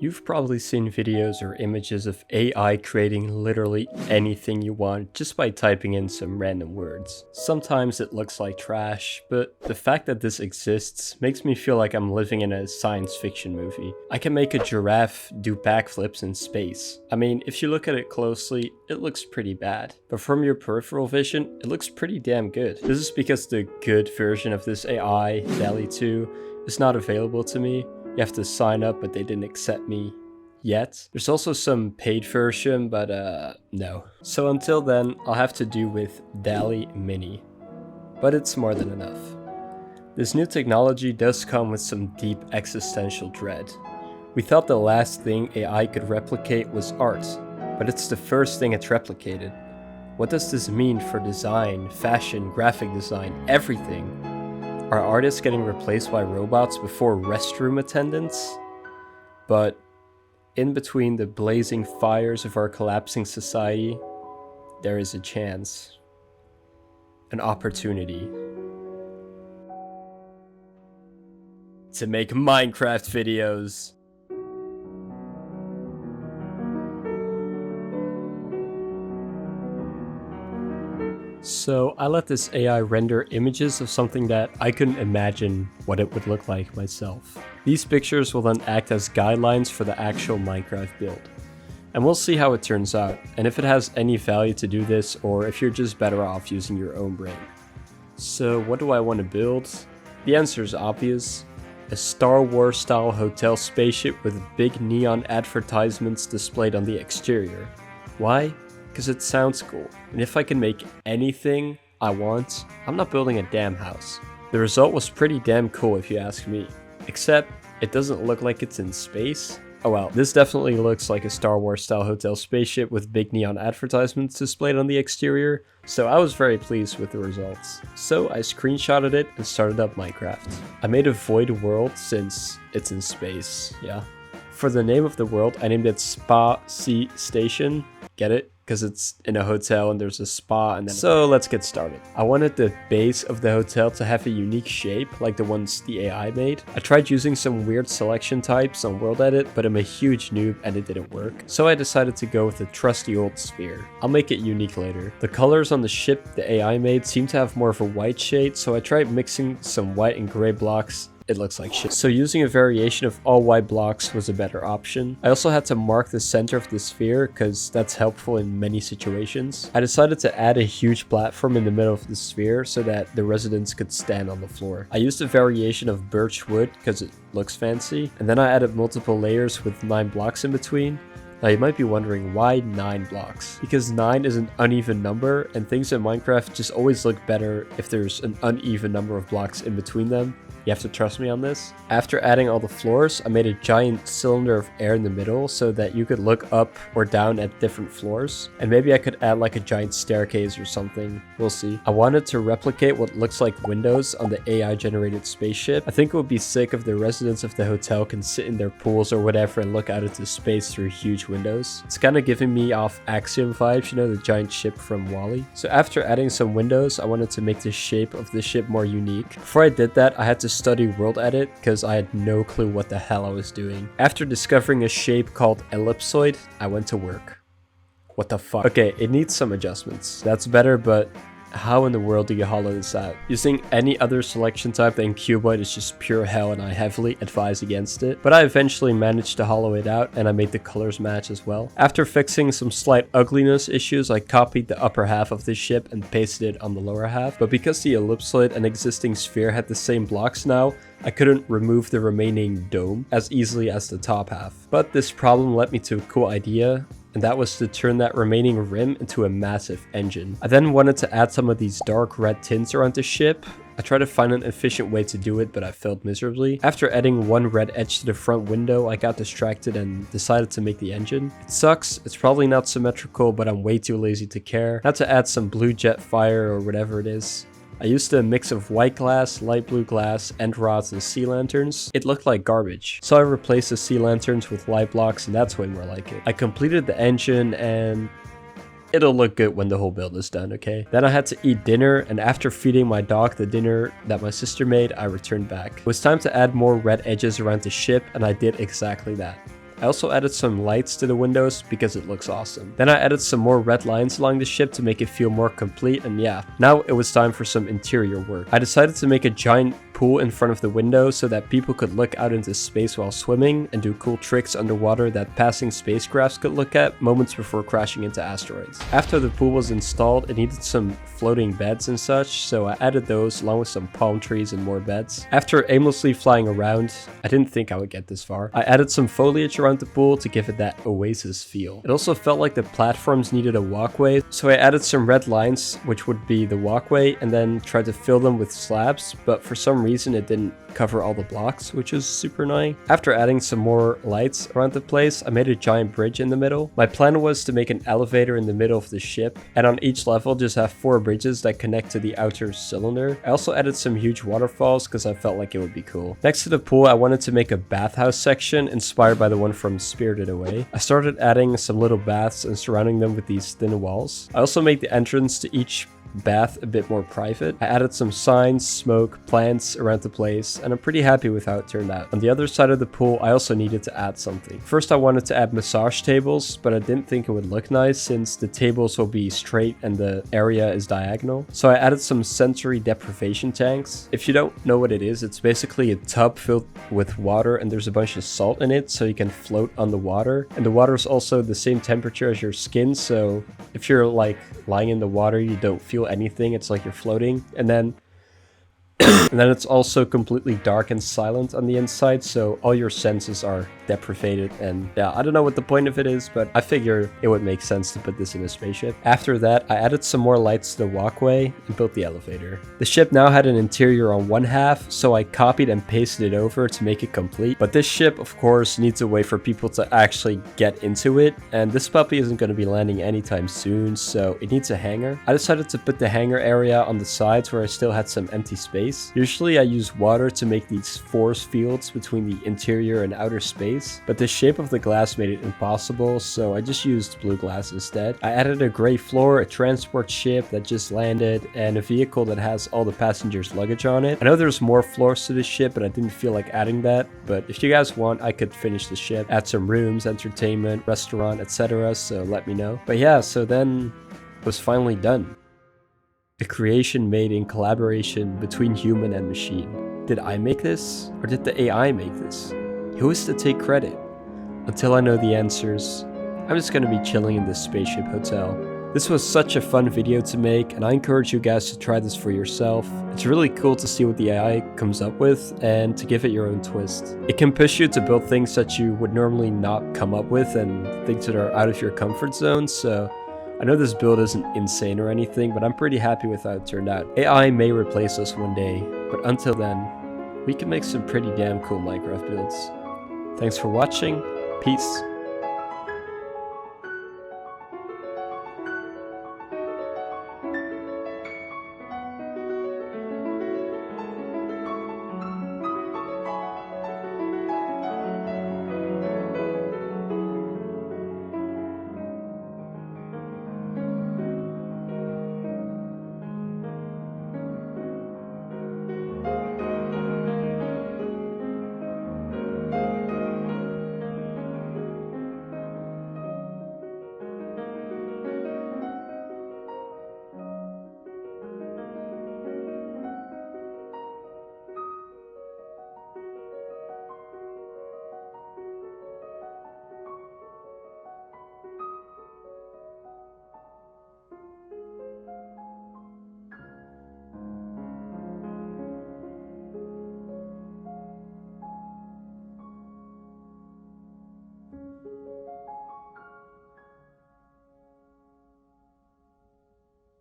You've probably seen videos or images of AI creating literally anything you want just by typing in some random words. Sometimes it looks like trash, but the fact that this exists makes me feel like I'm living in a science fiction movie. I can make a giraffe do backflips in space. I mean, if you look at it closely, it looks pretty bad. But from your peripheral vision, it looks pretty damn good. This is because the good version of this AI, DALL-E 2, is not available to me. You have to sign up, but they didn't accept me yet. There's also some paid version, but no. So until then, I'll have to do with DALL-E Mini. But it's more than enough. This new technology does come with some deep existential dread. We thought the last thing AI could replicate was art, but it's the first thing it's replicated. What does this mean for design, fashion, graphic design, everything? Are artists getting replaced by robots before restroom attendants? But in between the blazing fires of our collapsing society, there is a chance. An opportunity. To make Minecraft videos. So I let this AI render images of something that I couldn't imagine what it would look like myself. These pictures will then act as guidelines for the actual Minecraft build. And we'll see how it turns out, and if it has any value to do this, or if you're just better off using your own brain. So what do I want to build? The answer is obvious. A Star Wars style hotel spaceship with big neon advertisements displayed on the exterior. Why? Because it sounds cool, and if I can make anything I want, I'm not building a damn house. The result was pretty damn cool if you ask me, except it doesn't look like it's in space. Oh well, this definitely looks like a Star Wars style hotel spaceship with big neon advertisements displayed on the exterior, so I was very pleased with the results. So I screenshotted it and started up Minecraft. I made a void world since it's in space, yeah. For the name of the world, I named it Spa Sea Station. Get it? Because it's in a hotel and there's a spa and then... So let's get started. I wanted the base of the hotel to have a unique shape like the ones the AI made. I tried using some weird selection types on World Edit, but I'm a huge noob and it didn't work. So I decided to go with the trusty old sphere. I'll make it unique later. The colors on the ship the AI made seem to have more of a white shade, so I tried mixing some white and gray blocks. It looks like shit. So using a variation of all white blocks was a better option. I also had to mark the center of the sphere because that's helpful in many situations. I decided to add a huge platform in the middle of the sphere so that the residents could stand on the floor. I used a variation of birch wood because it looks fancy, and then I added multiple layers with 9 blocks in between. Now you might be wondering why 9 blocks? Because 9 is an uneven number, and things in Minecraft just always look better if there's an uneven number of blocks in between them. You have to trust me on this. After adding all the floors, I made a giant cylinder of air in the middle so that you could look up or down at different floors. And maybe I could add like a giant staircase or something. We'll see. I wanted to replicate what looks like windows on the AI generated spaceship. I think it would be sick if the residents of the hotel can sit in their pools or whatever and look out into space through huge windows. It's kind of giving me off Axiom vibes, you know, the giant ship from WALL-E. So after adding some windows, I wanted to make the shape of the ship more unique. Before I did that, I had to study World Edit because I had no clue what the hell I was doing. After discovering a shape called ellipsoid, I went to work. What the fuck? Okay, it needs some adjustments. That's better, but how in the world do you hollow this out? Using any other selection type than cuboid is just pure hell and I heavily advise against it. But I eventually managed to hollow it out and I made the colors match as well. After fixing some slight ugliness issues, I copied the upper half of the ship and pasted it on the lower half. But because the ellipsoid and existing sphere had the same blocks now, I couldn't remove the remaining dome as easily as the top half. But this problem led me to a cool idea, and that was to turn that remaining rim into a massive engine. I then wanted to add some of these dark red tints around the ship. I tried to find an efficient way to do it, but I failed miserably. After adding one red edge to the front window, I got distracted and decided to make the engine. It sucks, it's probably not symmetrical, but I'm way too lazy to care. Not to add some blue jet fire or whatever it is. I used a mix of white glass, light blue glass, end rods, and sea lanterns. It looked like garbage, so I replaced the sea lanterns with light blocks, and that's way more like it. I completed the engine and it'll look good when the whole build is done, okay? Then I had to eat dinner, and after feeding my dog the dinner that my sister made, I returned back. It was time to add more red edges around the ship, and I did exactly that. I also added some lights to the windows because it looks awesome. Then I added some more red lines along the ship to make it feel more complete, and yeah, now it was time for some interior work. I decided to make a giant pool in front of the window so that people could look out into space while swimming and do cool tricks underwater that passing spacecrafts could look at moments before crashing into asteroids. After the pool was installed, it needed some floating beds and such, so I added those along with some palm trees and more beds. After aimlessly flying around, I didn't think I would get this far. I added some foliage around the pool to give it that oasis feel. It also felt like the platforms needed a walkway, so I added some red lines, which would be the walkway, and then tried to fill them with slabs, but for some reason it didn't cover all the blocks, which is super annoying. After adding some more lights around the place, I made a giant bridge in the middle. My plan was to make an elevator in the middle of the ship, and on each level just have 4 bridges that connect to the outer cylinder. I also added some huge waterfalls because I felt like it would be cool. Next to the pool, I wanted to make a bathhouse section inspired by the one from Spirited Away. I started adding some little baths and surrounding them with these thin walls. I also made the entrance to each bath a bit more private. I added some signs, smoke, plants around the place, and I'm pretty happy with how it turned out. On the other side of the pool, I also needed to add something. First, I wanted to add massage tables, but I didn't think it would look nice since the tables will be straight and the area is diagonal. So I added some sensory deprivation tanks. If you don't know what it is, it's basically a tub filled with water and there's a bunch of salt in it so you can float on the water. And the water is also the same temperature as your skin, so if you're like lying in the water, you don't feel anything. It's like you're floating. And then it's also completely dark and silent on the inside, so all your senses are deprivated. And yeah, I don't know what the point of it is, but I figure it would make sense to put this in a spaceship. After that, I added some more lights to the walkway and built the elevator. The ship now had an interior on one half, so I copied and pasted it over to make it complete. But this ship, of course, needs a way for people to actually get into it, and this puppy isn't going to be landing anytime soon, so it needs a hangar. I decided to put the hangar area on the sides where I still had some empty space. Usually I use water to make these force fields between the interior and outer space, but the shape of the glass made it impossible, so I just used blue glass instead. I added a gray floor, a transport ship that just landed, and a vehicle that has all the passengers' luggage on it. I know there's more floors to the ship, but I didn't feel like adding that, but if you guys want, I could finish the ship, add some rooms, entertainment, restaurant, etc., so let me know. But yeah, so then it was finally done. A creation made in collaboration between human and machine. Did I make this? Or did the AI make this? Who is to take credit? Until I know the answers, I'm just gonna be chilling in this spaceship hotel. This was such a fun video to make, and I encourage you guys to try this for yourself. It's really cool to see what the AI comes up with and to give it your own twist. It can push you to build things that you would normally not come up with and things that are out of your comfort zone, so I know this build isn't insane or anything, but I'm pretty happy with how it turned out. AI may replace us one day, but until then, we can make some pretty damn cool Minecraft builds. Thanks for watching, peace.